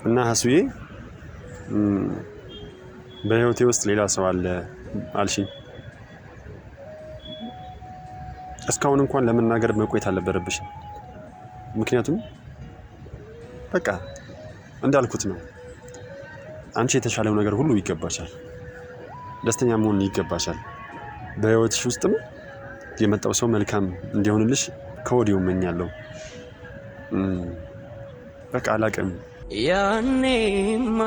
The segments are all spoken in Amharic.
እና ሀሱዬ በህይወቴ ውስጥ ሌላ ሰው አለ አልሽኝ። እስካሁን እንኳን ለመናገር መቆየት አልነበረብሽም። ምክንያቱም በቃ እንዳልኩት ነው። አንቺ የተሻለው ነገር ሁሉ ይገባሻል። ደስተኛ መሆን ይገባሻል። በህይወትሽ ውስጥም የመጣው ሰው መልካም እንዲሆንልሽ ከወዲሁ እመኛለሁ። በቃ አላቅም። ያኔማ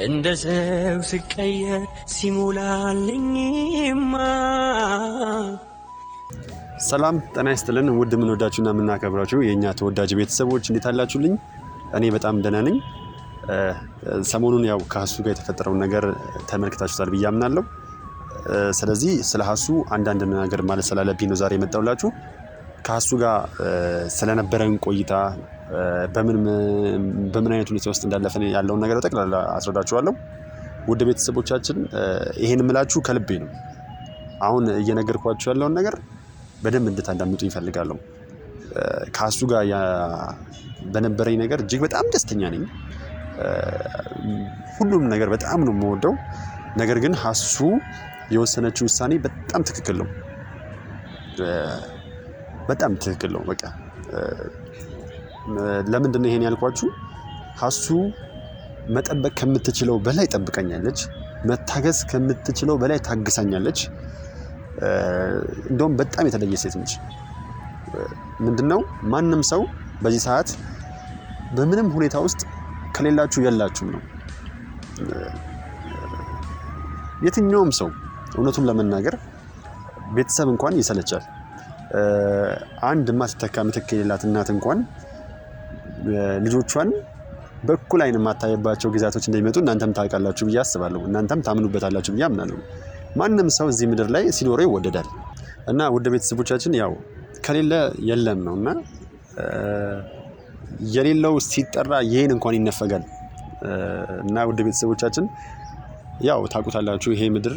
እንደ ሰው ስቀየር ሲሞላልኝማ። ሰላም ጤና ይስጥልን ውድ የምንወዳችሁና የምናከብራችሁ የእኛ ተወዳጅ ቤተሰቦች እንዴት አላችሁልኝ? እኔ በጣም ደህና ነኝ። ሰሞኑን ያው ከሀሱ ጋር የተፈጠረውን ነገር ተመልክታችሁታል ብዬ አምናለሁ። ስለዚህ ስለ ሀሱ አንዳንድ ነገር ማለት ስላለብኝ ነው ዛሬ የመጣሁላችሁ። ከሀሱ ጋር ስለነበረን ቆይታ በምን አይነት ሁኔታ ውስጥ እንዳለፈን ያለውን ነገር በጠቅላላ አስረዳችኋለሁ። ውድ ቤተሰቦቻችን ይሄን የምላችሁ ከልቤ ነው። አሁን እየነገርኳችሁ ያለውን ነገር በደንብ እንድታዳምጡ ይፈልጋለሁ። ከሀሱ ጋር በነበረኝ ነገር እጅግ በጣም ደስተኛ ነኝ። ሁሉም ነገር በጣም ነው የምወደው። ነገር ግን ሀሱ የወሰነችው ውሳኔ በጣም ትክክል ነው። በጣም ትክክል ነው። በቃ ለምንድን ነው ይሄን ያልኳችሁ? ሀሱ መጠበቅ ከምትችለው በላይ ጠብቀኛለች። መታገስ ከምትችለው በላይ ታግሳኛለች። እንደውም በጣም የተለየ ሴት ነች። ምንድነው ማንም ሰው በዚህ ሰዓት በምንም ሁኔታ ውስጥ ከሌላችሁ የላችሁም ነው። የትኛውም ሰው እውነቱን ለመናገር ቤተሰብ እንኳን ይሰለቻል። አንድ ማትተካ ምትክ የሌላት እናት እንኳን ልጆቿን በኩል አይን የማታይባቸው ጊዜያቶች እንደሚመጡ እናንተም ታውቃላችሁ ብዬ አስባለሁ። እናንተም ታምኑበታላችሁ ብዬ አምናለሁ። ማንም ሰው እዚህ ምድር ላይ ሲኖረው ይወደዳል እና ውድ ቤተሰቦቻችን ያው ከሌለ የለም ነውና የሌለው ሲጠራ ይሄን እንኳን ይነፈጋል እና ውድ ቤተሰቦቻችን ያው ታውቁታላችሁ ይሄ ምድር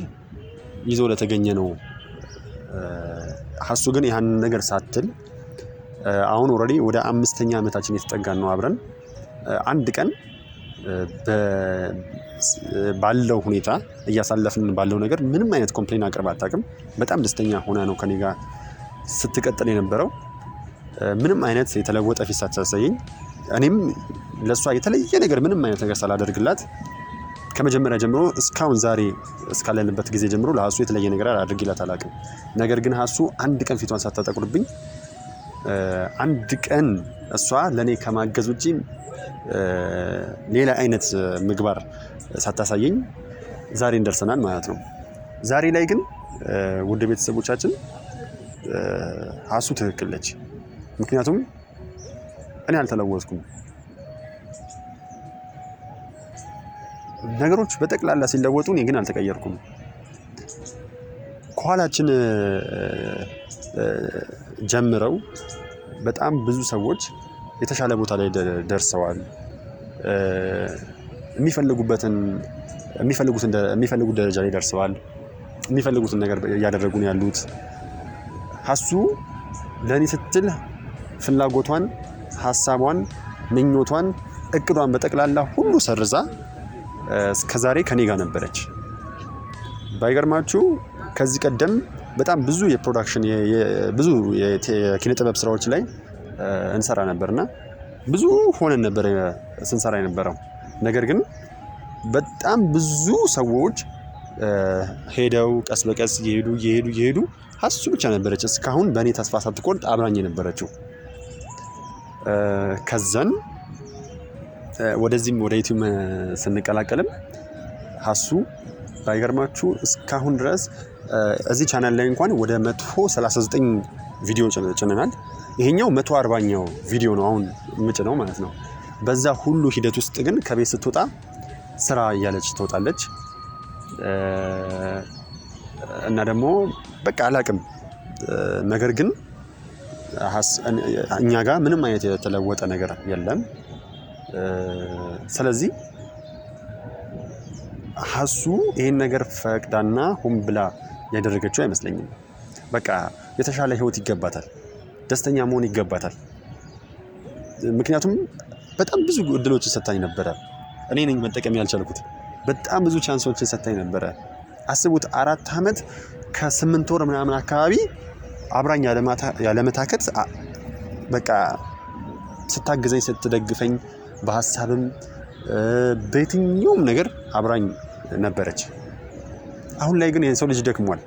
ይዞ ለተገኘ ነው። ሀሱ ግን ያን ነገር ሳትል አሁን ኦልሬዲ ወደ 5ኛ ዓመታችን የተጠጋን ነው አብረን። አንድ ቀን ባለው ሁኔታ እያሳለፍን ባለው ነገር ምንም አይነት ኮምፕሌን አቅርባ አታውቅም። በጣም ደስተኛ ሆና ነው ከኔ ጋር ስትቀጥል የነበረው። ምንም አይነት የተለወጠ ፊት ሳታሳየኝ እኔም ለሷ የተለየ ነገር ምንም አይነት ነገር ሳላደርግላት ከመጀመሪያ ጀምሮ እስካሁን ዛሬ እስካለንበት ጊዜ ጀምሮ ለሀሱ የተለየ ነገር አድርጌላት አላውቅም። ነገር ግን ሀሱ አንድ ቀን ፊቷን ሳታጠቁርብኝ አንድ ቀን እሷ ለኔ ከማገዝ ውጪ ሌላ አይነት ምግባር ሳታሳየኝ ዛሬ እንደርሰናል ማለት ነው። ዛሬ ላይ ግን ውድ ቤተሰቦቻችን ሀሱ ትክክል ነች። ምክንያቱም እኔ አልተለወጥኩም። ነገሮች በጠቅላላ ሲለወጡ እኔ ግን አልተቀየርኩም። ከኋላችን ጀምረው በጣም ብዙ ሰዎች የተሻለ ቦታ ላይ ደርሰዋል። የሚፈልጉት ደረጃ ላይ ደርሰዋል። የሚፈልጉትን ነገር እያደረጉ ነው ያሉት። ሀሱ ለኔ ስትል ፍላጎቷን፣ ሀሳቧን፣ ምኞቷን፣ እቅዷን በጠቅላላ ሁሉ ሰርዛ እስከዛሬ ከኔ ጋር ነበረች። ባይገርማችሁ ከዚህ ቀደም በጣም ብዙ የፕሮዳክሽን ብዙ የኪነ ጥበብ ስራዎች ላይ እንሰራ ነበርና ብዙ ሆነን ነበር ስንሰራ የነበረው። ነገር ግን በጣም ብዙ ሰዎች ሄደው ቀስ በቀስ እየሄዱ ሀሱ ብቻ ነበረች እስካሁን በእኔ ተስፋ ሳትቆርጥ አብራኝ የነበረችው። ከዛን ወደዚህም ወደ ዩቲዩብ ስንቀላቀልም ሀሱ ባይገርማችሁ እስካሁን ድረስ እዚህ ቻናል ላይ እንኳን ወደ 139 ቪዲዮ ጭነናል። ይሄኛው 140ኛው ቪዲዮ ነው አሁን የምጭነው ማለት ነው። በዛ ሁሉ ሂደት ውስጥ ግን ከቤት ስትወጣ ስራ እያለች ትወጣለች እና ደግሞ በቃ አላቅም። ነገር ግን እኛ ጋር ምንም አይነት የተለወጠ ነገር የለም። ስለዚህ ሀሱ ይሄን ነገር ፈቅዳና ሆን ብላ ያደረገችው አይመስለኝም። በቃ የተሻለ ህይወት ይገባታል። ደስተኛ መሆን ይገባታል። ምክንያቱም በጣም ብዙ እድሎችን ሰጥታኝ ነበረ። እኔ ነኝ መጠቀም ያልቻልኩት። በጣም ብዙ ቻንሶችን ሰጥታኝ ነበረ። አስቡት 4 ዓመት ከ8 ወር ምናምን አካባቢ አብራኝ ያለመታከት በቃ ስታግዘኝ ስትደግፈኝ በሀሳብም በየትኛውም ነገር አብራኝ ነበረች። አሁን ላይ ግን የሰው ልጅ ደክሟል።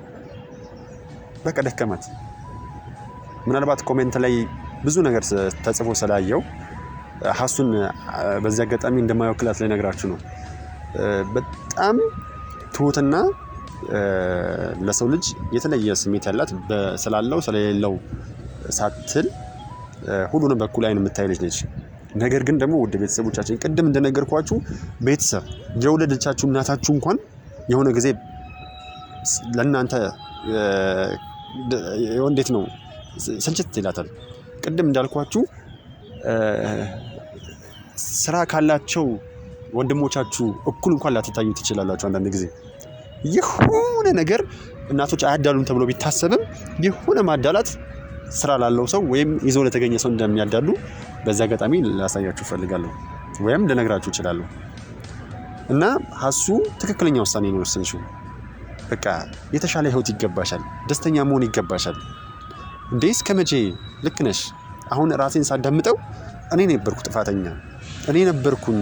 በቃ ደከማት። ምናልባት ኮሜንት ላይ ብዙ ነገር ተጽፎ ስላየው ሀሱን በዚህ አጋጣሚ እንደማይወክላት ልነግራችሁ ነው። በጣም ትሁትና ለሰው ልጅ የተለየ ስሜት ያላት ስላለው ስለሌለው ሳትል ሁሉንም በኩል አይን የምታይ ልጅ ነች። ነገር ግን ደግሞ ውድ ቤተሰቦቻችን ቅድም እንደነገርኳችሁ ቤተሰብ የወለደቻችሁ እናታችሁ እንኳን የሆነ ጊዜ ለእናንተ እንዴት ነው ስልችት ይላታል። ቅድም እንዳልኳችሁ ስራ ካላቸው ወንድሞቻችሁ እኩል እንኳን ላትታዩ ትችላላችሁ። አንዳንድ ጊዜ የሆነ ነገር እናቶች አያዳሉም ተብሎ ቢታሰብም የሆነ ማዳላት ስራ ላለው ሰው ወይም ይዞ ለተገኘ ሰው እንደሚያዳሉ በዚህ አጋጣሚ ላሳያችሁ ፈልጋለሁ ወይም ልነግራችሁ እችላለሁ። እና ሀሱ ትክክለኛ ውሳኔ ነው የወሰንሽው። በቃ የተሻለ ህይወት ይገባሻል። ደስተኛ መሆን ይገባሻል። እንዴ እስከ መቼ? ልክ ነሽ። አሁን ራሴን ሳዳምጠው እኔ ነበርኩ ጥፋተኛ። እኔ ነበርኩኝ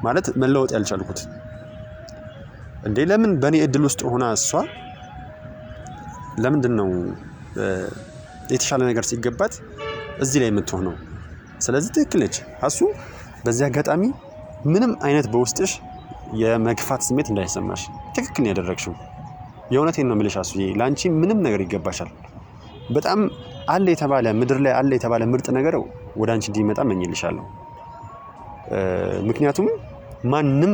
ማለት መለወጥ ያልቻልኩት። እንዴ ለምን በእኔ እድል ውስጥ ሆና እሷ ለምንድን ነው የተሻለ ነገር ሲገባት እዚህ ላይ የምትሆነው? ስለዚህ ትክክል ነች ሀሱ። በዚህ አጋጣሚ ምንም አይነት በውስጥሽ የመግፋት ስሜት እንዳይሰማሽ ትክክል ነው ያደረግሽው። የእውነቴን ነው የምልሽ ሀሱዬ፣ ለአንቺ ምንም ነገር ይገባሻል። በጣም አለ የተባለ ምድር ላይ አለ የተባለ ምርጥ ነገር ወደ አንቺ እንዲመጣ እመኝልሻለሁ። ምክንያቱም ማንም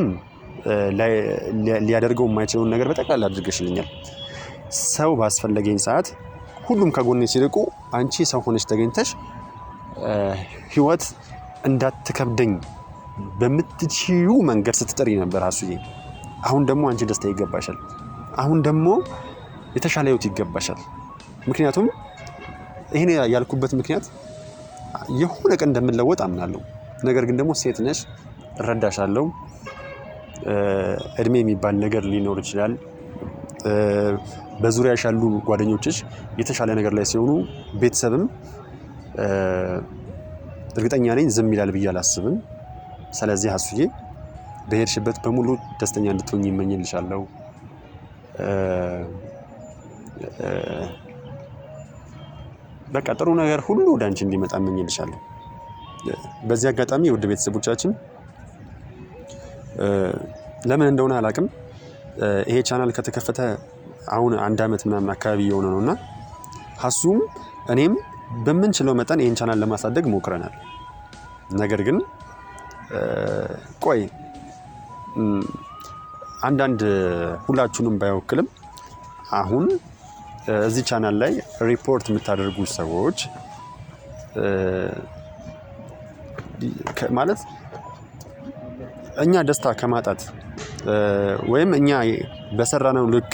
ሊያደርገው የማይችለውን ነገር በጠቅላላ አድርገሽልኛል። ሰው ባስፈለገኝ ሰዓት ሁሉም ከጎኔ ሲርቁ አንቺ ሰው ሆነሽ ተገኝተሽ ህይወት እንዳትከብደኝ በምትችዩ መንገድ ስትጥሪ ነበር ሀሱዬ። አሁን ደግሞ አንቺ ደስታ ይገባሻል። አሁን ደግሞ የተሻለ ህይወት ይገባሻል። ምክንያቱም ይሄን ያልኩበት ምክንያት የሆነ ቀን እንደምለወጥ አምናለሁ። ነገር ግን ደግሞ ሴት ነሽ፣ እረዳሻለሁ። እድሜ የሚባል ነገር ሊኖር ይችላል። በዙሪያሽ ያሉ ጓደኞችሽ የተሻለ ነገር ላይ ሲሆኑ ቤተሰብም እርግጠኛ ነኝ ዝም ይላል ብዬ አላስብም። ስለዚህ ሀሱዬ በሄድሽበት በሙሉ ደስተኛ እንድትሆኝ ይመኝልሻለሁ። በቃ ጥሩ ነገር ሁሉ ወደ አንቺ እንዲመጣ እመኝልሻለሁ። በዚህ አጋጣሚ ውድ ቤተሰቦቻችን ለምን እንደሆነ አላውቅም፣ ይሄ ቻናል ከተከፈተ አሁን 1 ዓመት ምናምን አካባቢ የሆነ ነውና ሀሱም እኔም በምንችለው መጠን ይሄን ቻናል ለማሳደግ ሞክረናል። ነገር ግን ቆይ አንዳንድ ሁላችሁንም ባይወክልም አሁን እዚህ ቻናል ላይ ሪፖርት የምታደርጉ ሰዎች ማለት እኛ ደስታ ከማጣት ወይም እኛ በሰራነው ልክ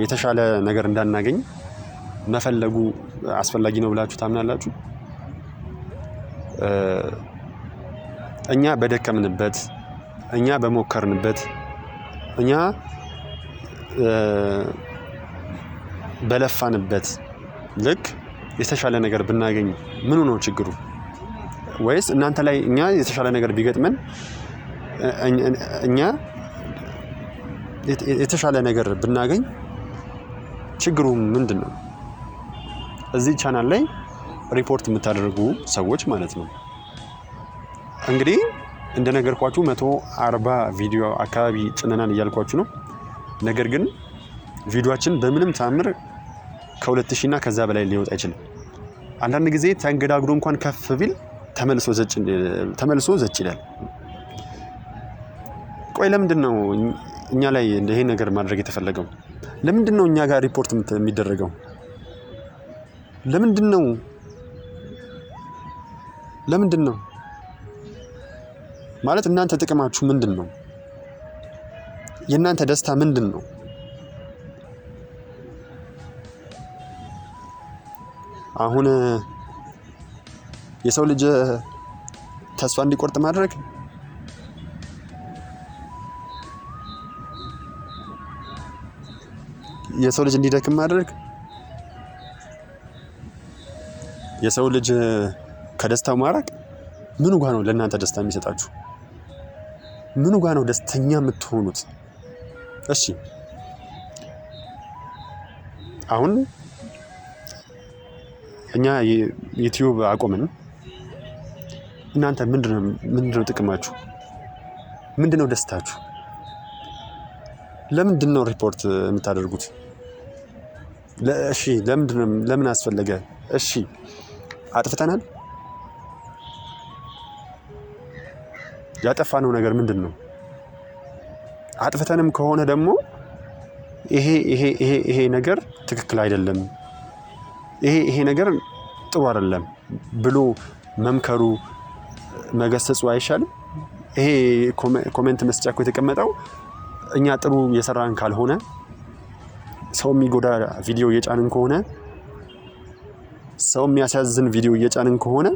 የተሻለ ነገር እንዳናገኝ መፈለጉ አስፈላጊ ነው ብላችሁ ታምናላችሁ? እኛ በደከምንበት፣ እኛ በሞከርንበት፣ እኛ በለፋንበት ልክ የተሻለ ነገር ብናገኝ ምኑ ነው ችግሩ? ወይስ እናንተ ላይ እኛ የተሻለ ነገር ቢገጥመን እኛ የተሻለ ነገር ብናገኝ ችግሩ ምንድን ነው? እዚህ ቻናል ላይ ሪፖርት የምታደርጉ ሰዎች ማለት ነው። እንግዲህ እንደነገርኳችሁ 140 ቪዲዮ አካባቢ ጭነናል እያልኳችሁ ነው። ነገር ግን ቪዲዮአችን በምንም ተአምር ከ2000 እና ከዛ በላይ ሊወጣ አይችልም። አንዳንድ ጊዜ ተንገዳግዶ እንኳን ከፍ ቢል ተመልሶ ዘጭ ይላል። ቆይ ለምንድን ነው እኛ ላይ ይሄ ነገር ማድረግ የተፈለገው? ለምንድን ነው እኛ ጋር ሪፖርት የሚደረገው? ለምንድን ነው ማለት እናንተ ጥቅማችሁ ምንድን ነው? የእናንተ ደስታ ምንድን ነው? አሁን የሰው ልጅ ተስፋ እንዲቆርጥ ማድረግ፣ የሰው ልጅ እንዲደክም ማድረግ፣ የሰው ልጅ ከደስታው ማራቅ ምኑ ጋ ነው ለእናንተ ደስታ የሚሰጣችሁ? ምኑ ጋ ነው ደስተኛ የምትሆኑት? እሺ አሁን እኛ ዩቲዩብ አቆምን። እናንተ ምንድነው ጥቅማችሁ? ምንድነው ደስታችሁ? ለምንድን ነው ሪፖርት የምታደርጉት? እሺ ለምን አስፈለገ? እሺ አጥፍተናል? ያጠፋነው ነገር ምንድን ነው? አጥፍተንም ከሆነ ደግሞ ይሄ ነገር ትክክል አይደለም፣ ይሄ ነገር ጥሩ አይደለም ብሎ መምከሩ መገሰጹ አይሻልም? ይሄ ኮሜንት መስጫ እኮ የተቀመጠው እኛ ጥሩ የሰራን ካልሆነ፣ ሰው የሚጎዳ ቪዲዮ እየጫንን ከሆነ፣ ሰው የሚያሳዝን ቪዲዮ እየጫንን ከሆነ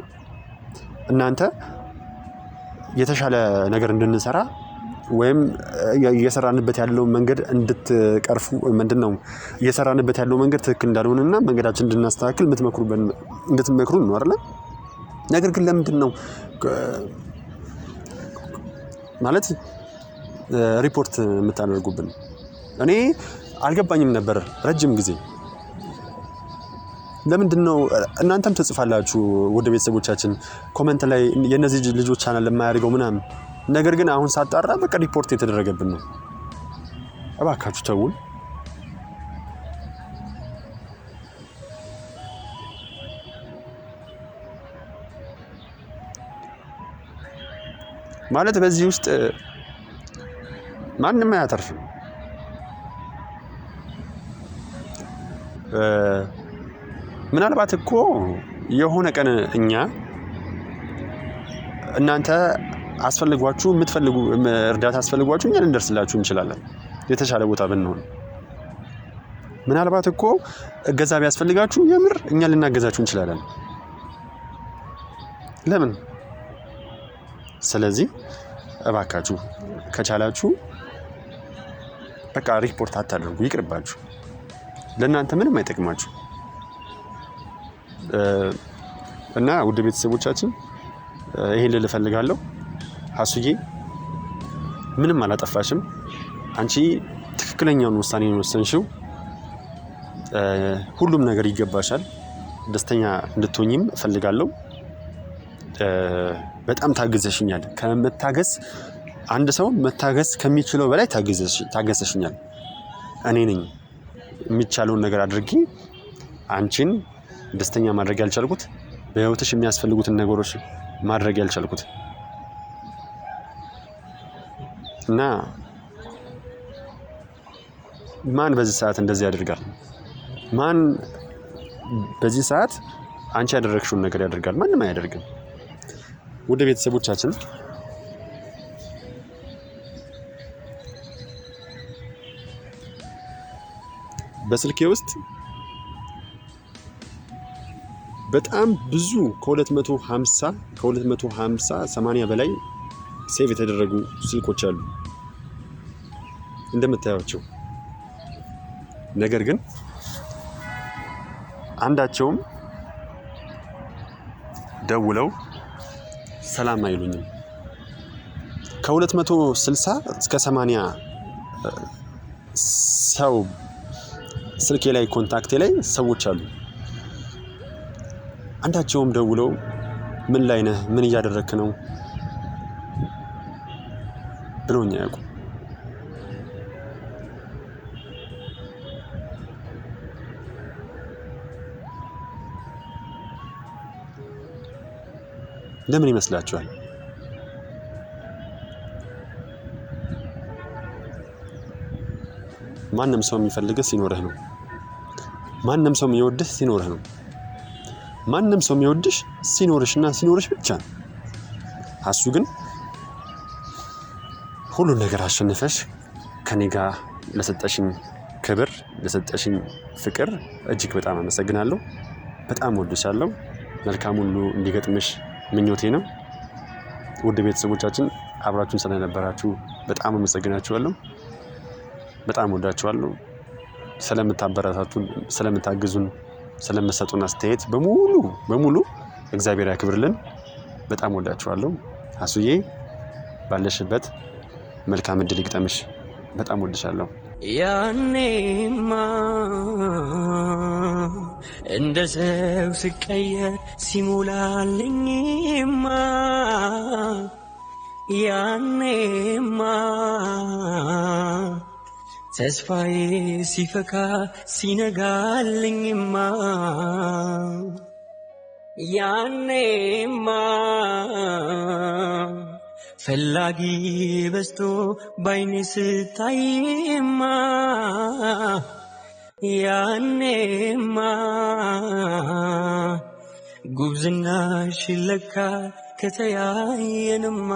እናንተ የተሻለ ነገር እንድንሰራ ወይም እየሰራንበት ያለው መንገድ እንድትቀርፉ ምንድነው እየሰራንበት ያለው መንገድ ትክክል እንዳልሆነና መንገዳችን እንድናስተካክል እንድትመክሩን ነው አይደል? ነገር ግን ለምንድን ነው ማለት ሪፖርት የምታደርጉብን? እኔ አልገባኝም ነበር ረጅም ጊዜ። ለምንድን ነው እናንተም ትጽፋላችሁ ውድ ቤተሰቦቻችን ኮሜንት ላይ የነዚህ ልጆች ቻናል ለማያደርገው ምናምን፣ ነገር ግን አሁን ሳጣራ በቃ ሪፖርት የተደረገብን ነው። እባካችሁ ተውን። ማለት በዚህ ውስጥ ማንም አያተርፍም። ምናልባት እኮ የሆነ ቀን እኛ እናንተ አስፈልጓችሁ የምትፈልጉ እርዳታ አስፈልጓችሁ እኛ ልንደርስላችሁ እንችላለን፣ የተሻለ ቦታ ብንሆን። ምናልባት እኮ እገዛ ቢያስፈልጋችሁ የምር እኛ ልናገዛችሁ እንችላለን። ለምን? ስለዚህ እባካችሁ ከቻላችሁ በቃ ሪፖርት አታደርጉ፣ ይቅርባችሁ። ለእናንተ ምንም አይጠቅማችሁ። እና ውድ ቤተሰቦቻችን ይሄን ልል እፈልጋለሁ። ሀሱዬ ምንም አላጠፋሽም። አንቺ ትክክለኛውን ውሳኔ ነው የወሰንሽው። ሁሉም ነገር ይገባሻል። ደስተኛ እንድትሆኝም እፈልጋለሁ። በጣም ታግዘሽኛል። ከመታገስ አንድ ሰው መታገስ ከሚችለው በላይ ታገሰሽኛል። እኔ ነኝ የሚቻለውን ነገር አድርጌ አንቺን ደስተኛ ማድረግ ያልቻልኩት፣ በህይወትሽ የሚያስፈልጉትን ነገሮች ማድረግ ያልቻልኩት እና ማን በዚህ ሰዓት እንደዚህ ያደርጋል? ማን በዚህ ሰዓት አንቺ ያደረግሽውን ነገር ያደርጋል? ማንም አያደርግም። ወደ ቤተሰቦቻችን በስልኬ ውስጥ በጣም ብዙ ከ250 80 በላይ ሴቭ የተደረጉ ስልኮች አሉ እንደምታዩቸው። ነገር ግን አንዳቸውም ደውለው ሰላም አይሉኝም። ከ260 እስከ 80 ሰው ስልኬ ላይ ኮንታክቴ ላይ ሰዎች አሉ። አንዳቸውም ደውለው ምን ላይ ነህ፣ ምን እያደረክ ነው ብለውኝ አያውቁም። ለምን ይመስላችኋል? ማንም ሰው የሚፈልግህ ሲኖርህ ነው። ማንም ሰው የሚወድህ ሲኖርህ ነው። ማንም ሰው የሚወድሽ ሲኖርሽና ሲኖርሽ ብቻ ነው። አሱ ግን ሁሉን ነገር አሸንፈሽ ከኔ ጋር ለሰጠሽኝ ክብር፣ ለሰጠሽኝ ፍቅር እጅግ በጣም አመሰግናለሁ። በጣም ወድሻለሁ። መልካም ሁሉ እንዲገጥምሽ ምኞቴ ነው። ውድ ቤተሰቦቻችን አብራችሁን ስለነበራችሁ በጣም አመሰግናችኋለሁ። በጣም ወዳችኋለሁ። ስለምታበረታቱን፣ ስለምታግዙን፣ ስለምትሰጡን አስተያየት በሙሉ እግዚአብሔር ያክብርልን። በጣም ወዳችኋለሁ። አሱዬ ባለሽበት መልካም እድል ይግጠምሽ። በጣም ወድሻለሁ። ያኔማ እንደ ሰው ስቀየር ሲሞላልኝማ ያኔማ ተስፋዬ ሲፈካ ሲነጋልኝማ ያኔማ ፈላጊ በዝቶ ባይኔ ስታይማ ያኔማ ጉብዝናሽ ለካ ከተያየንማ